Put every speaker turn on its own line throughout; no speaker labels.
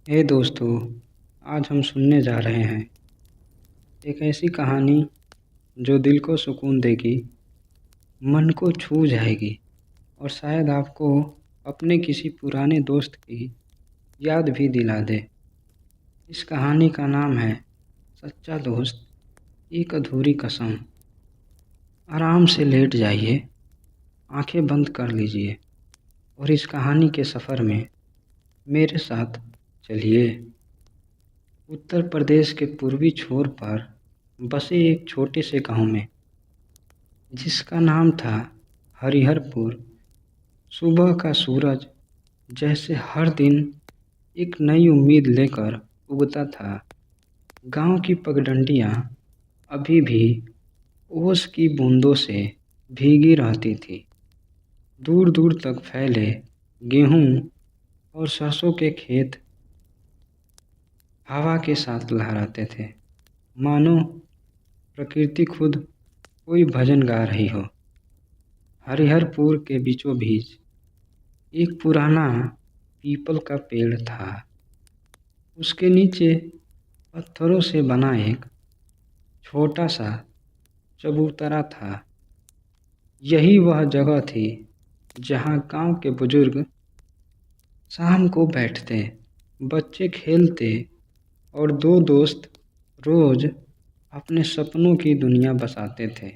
हे दोस्तों, आज हम सुनने जा रहे हैं एक ऐसी कहानी जो दिल को सुकून देगी, मन को छू जाएगी और शायद आपको अपने किसी पुराने दोस्त की याद भी दिला दे। इस कहानी का नाम है सच्चा दोस्त, एक अधूरी कसम। आराम से लेट जाइए, आंखें बंद कर लीजिए और इस कहानी के सफ़र में मेरे साथ चलिए। उत्तर प्रदेश के पूर्वी छोर पर बसे एक छोटे से गांव में, जिसका नाम था हरिहरपुर, सुबह का सूरज जैसे हर दिन एक नई उम्मीद लेकर उगता था। गांव की पगडंडियां अभी भी ओस की बूंदों से भीगी रहती थी। दूर दूर तक फैले गेहूं और सरसों के खेत हवा के साथ लहराते थे, मानो प्रकृति खुद कोई भजन गा रही हो। हरिहरपुर के बीचों बीच एक पुराना पीपल का पेड़ था। उसके नीचे पत्थरों से बना एक छोटा सा चबूतरा था। यही वह जगह थी जहाँ गांव के बुजुर्ग शाम को बैठते, बच्चे खेलते और दो दोस्त रोज अपने सपनों की दुनिया बसाते थे।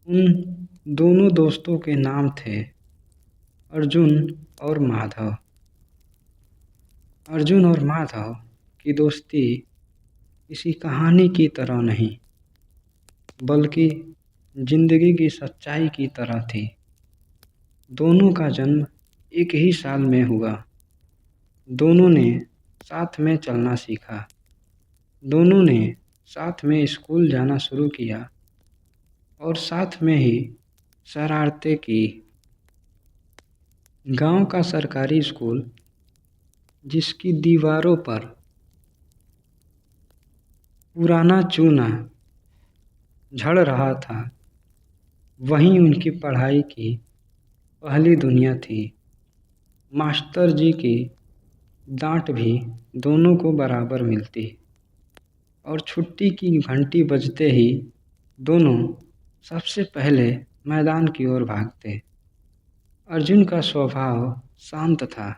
उन दोनों दोस्तों के नाम थे अर्जुन और माधव। अर्जुन और माधव की दोस्ती किसी कहानी की तरह नहीं, बल्कि जिंदगी की सच्चाई की तरह थी। दोनों का जन्म एक ही साल में हुआ। दोनों ने साथ में चलना सीखा। दोनों ने साथ में स्कूल जाना शुरू किया और साथ में ही शरारतें की। गांव का सरकारी स्कूल, जिसकी दीवारों पर पुराना चूना झड़ रहा था, वहीं उनकी पढ़ाई की पहली दुनिया थी। मास्टर जी की डांट भी दोनों को बराबर मिलती और छुट्टी की घंटी बजते ही दोनों सबसे पहले मैदान की ओर भागते। अर्जुन का स्वभाव शांत था।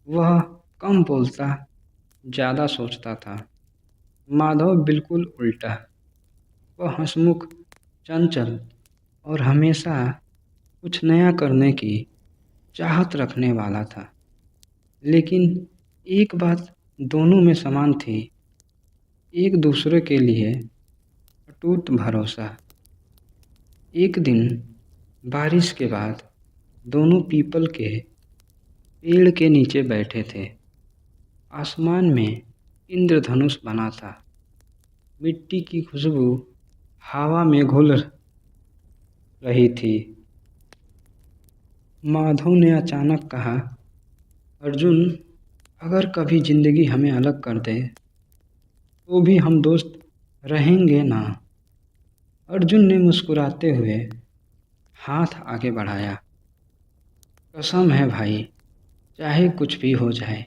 वह कम बोलता, ज़्यादा सोचता था। माधव बिल्कुल उल्टा। वह हंसमुख, चंचल और हमेशा कुछ नया करने की चाहत रखने वाला था। लेकिन एक बात दोनों में समान थी, एक दूसरे के लिए अटूट भरोसा। एक दिन बारिश के बाद दोनों पीपल के पेड़ के नीचे बैठे थे। आसमान में इंद्रधनुष बना था। मिट्टी की खुशबू हवा में घुल रही थी। माधव ने अचानक कहा, अर्जुन, अगर कभी जिंदगी हमें अलग कर दे तो भी हम दोस्त रहेंगे ना? अर्जुन ने मुस्कुराते हुए हाथ आगे बढ़ाया। कसम है भाई, चाहे कुछ भी हो जाए,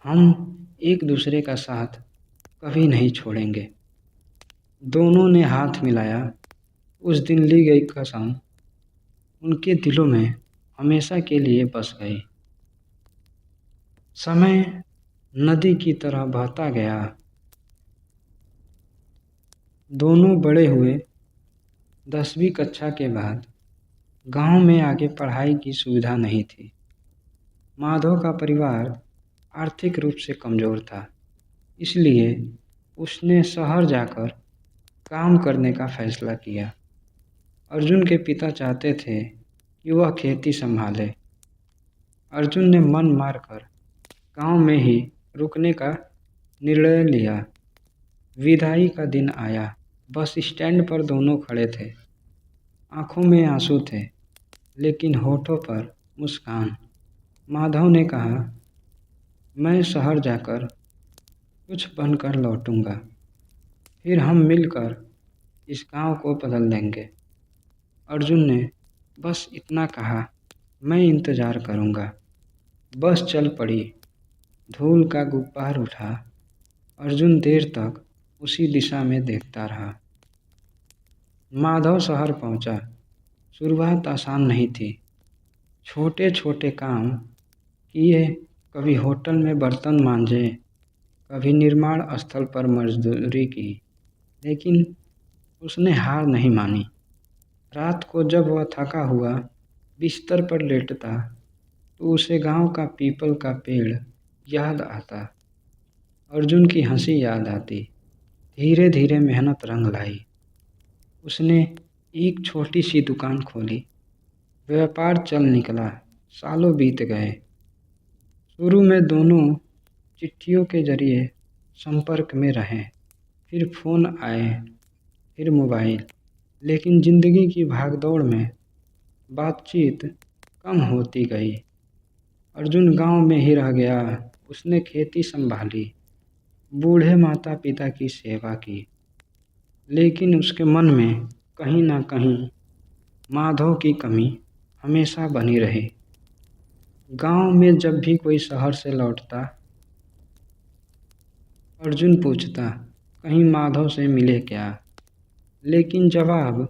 हम एक दूसरे का साथ कभी नहीं छोड़ेंगे। दोनों ने हाथ मिलाया। उस दिन ली गई कसम उनके दिलों में हमेशा के लिए बस गई। समय नदी की तरह बहता गया। दोनों बड़े हुए। 10वीं कक्षा के बाद गांव में आगे पढ़ाई की सुविधा नहीं थी। माधव का परिवार आर्थिक रूप से कमज़ोर था, इसलिए उसने शहर जाकर काम करने का फैसला किया। अर्जुन के पिता चाहते थे कि वह खेती संभाले। अर्जुन ने मन मारकर गांव में ही रुकने का निर्णय लिया। विदाई का दिन आया। बस स्टैंड पर दोनों खड़े थे। आंखों में आंसू थे, लेकिन होठों पर मुस्कान। माधव ने कहा, मैं शहर जाकर कुछ बनकर लौटूंगा, फिर हम मिलकर इस गांव को बदल देंगे। अर्जुन ने बस इतना कहा, मैं इंतज़ार करूंगा। बस चल पड़ी। धूल का गुब्बार उठा। अर्जुन देर तक उसी दिशा में देखता रहा। माधव शहर पहुंचा। शुरुआत आसान नहीं थी। छोटे छोटे काम किए, कभी होटल में बर्तन मांजे, कभी निर्माण स्थल पर मजदूरी की, लेकिन उसने हार नहीं मानी। रात को जब वह थका हुआ बिस्तर पर लेटता तो उसे गांव का पीपल का पेड़ याद आता। अर्जुन की हंसी याद आती। धीरे धीरे मेहनत रंग लाई। उसने एक छोटी सी दुकान खोली। व्यापार चल निकला। सालों बीत गए। शुरू में दोनों चिट्ठियों के जरिए संपर्क में रहे। फिर फोन आए, फिर मोबाइल। लेकिन जिंदगी की भागदौड़ में बातचीत कम होती गई। अर्जुन गांव में ही रह गया। उसने खेती संभाली, बूढ़े माता पिता की सेवा की, लेकिन उसके मन में कहीं ना कहीं माधव की कमी हमेशा बनी रही। गांव में जब भी कोई शहर से लौटता, अर्जुन पूछता, कहीं माधव से मिले क्या? लेकिन जवाब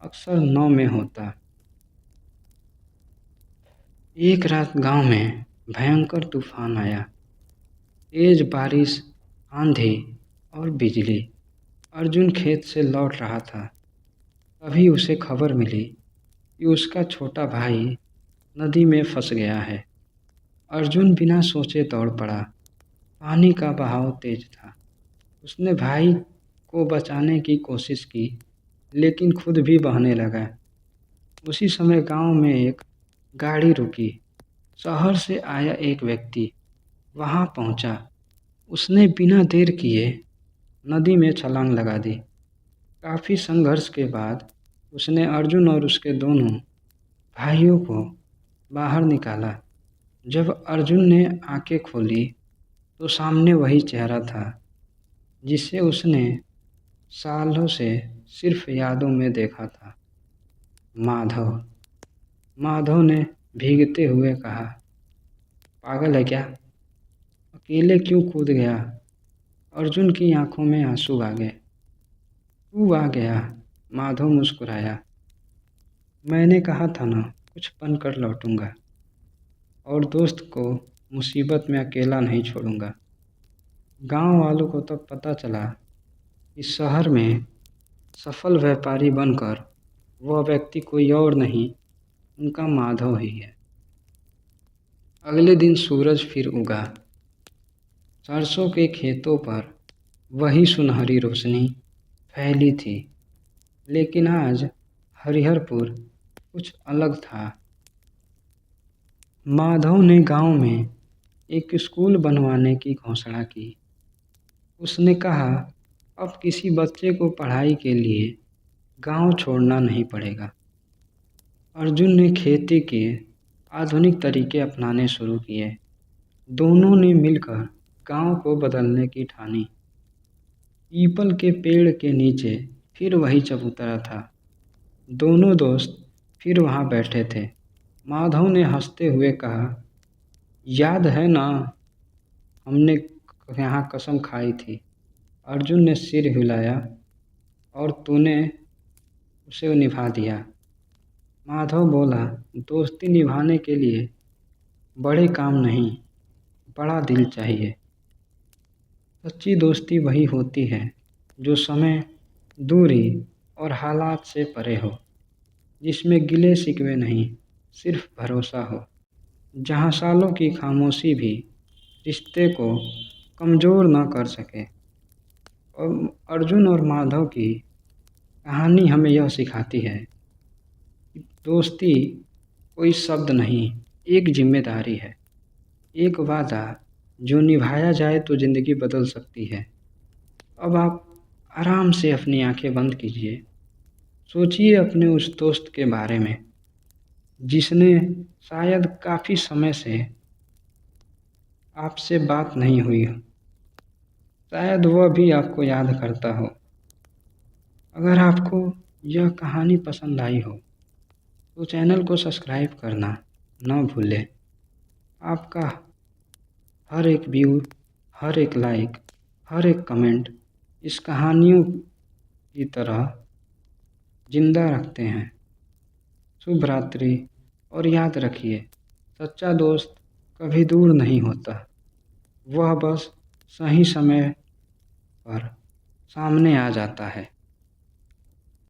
अक्सर नौ में होता। एक रात गांव में भयंकर तूफान आया। तेज बारिश, आंधी और बिजली। अर्जुन खेत से लौट रहा था। तभी उसे खबर मिली कि उसका छोटा भाई नदी में फंस गया है। अर्जुन बिना सोचे दौड़ पड़ा। पानी का बहाव तेज था। उसने भाई को बचाने की कोशिश की, लेकिन खुद भी बहने लगा। उसी समय गांव में एक गाड़ी रुकी। शहर से आया एक व्यक्ति वहां पहुंचा। उसने बिना देर किए नदी में छलांग लगा दी। काफ़ी संघर्ष के बाद उसने अर्जुन और उसके दोनों भाइयों को बाहर निकाला। जब अर्जुन ने आंखें खोली तो सामने वही चेहरा था जिसे उसने सालों से सिर्फ यादों में देखा था। माधव। माधव ने भीगते हुए कहा, पागल है क्या? अकेले क्यों कूद गया? अर्जुन की आंखों में आंसू आ गए। तू आ गया। माधव मुस्कुराया। मैंने कहा था ना, कुछ बनकर लौटूंगा और दोस्त को मुसीबत में अकेला नहीं छोड़ूंगा। गांव वालों को तब पता चला कि शहर में सफल व्यापारी बनकर वह व्यक्ति कोई और नहीं, उनका माधव ही है। अगले दिन सूरज फिर उगा। सरसों के खेतों पर वही सुनहरी रोशनी फैली थी, लेकिन आज हरिहरपुर कुछ अलग था। माधव ने गांव में एक स्कूल बनवाने की घोषणा की। उसने कहा, अब किसी बच्चे को पढ़ाई के लिए गांव छोड़ना नहीं पड़ेगा। अर्जुन ने खेती के आधुनिक तरीके अपनाने शुरू किए। दोनों ने मिलकर गांव को बदलने की ठानी। पीपल के पेड़ के नीचे फिर वही चबूतरा था। दोनों दोस्त फिर वहां बैठे थे। माधव ने हंसते हुए कहा, याद है ना, हमने यहाँ कसम खाई थी। अर्जुन ने सिर हिलाया, और तूने उसे निभा दिया। माधव बोला, दोस्ती निभाने के लिए बड़े काम नहीं, बड़ा दिल चाहिए। सच्ची दोस्ती वही होती है जो समय, दूरी और हालात से परे हो, जिसमें गिले शिकवे नहीं, सिर्फ भरोसा हो, जहाँ सालों की खामोशी भी रिश्ते को कमज़ोर न कर सके। और अर्जुन और माधव की कहानी हमें यह सिखाती है कि दोस्ती कोई शब्द नहीं, एक जिम्मेदारी है। एक वादा जो निभाया जाए तो ज़िंदगी बदल सकती है। अब आप आराम से अपनी आंखें बंद कीजिए। सोचिए अपने उस दोस्त के बारे में जिसने शायद काफ़ी समय से आपसे बात नहीं हुई हो। शायद वह भी आपको याद करता हो। अगर आपको यह कहानी पसंद आई हो तो चैनल को सब्सक्राइब करना न भूलें। आपका हर एक व्यू, हर एक लाइक, हर एक कमेंट इस कहानियों की तरह जिंदा रखते हैं। शुभ रात्रि और याद रखिए, सच्चा दोस्त कभी दूर नहीं होता, वह बस सही समय पर सामने आ जाता है।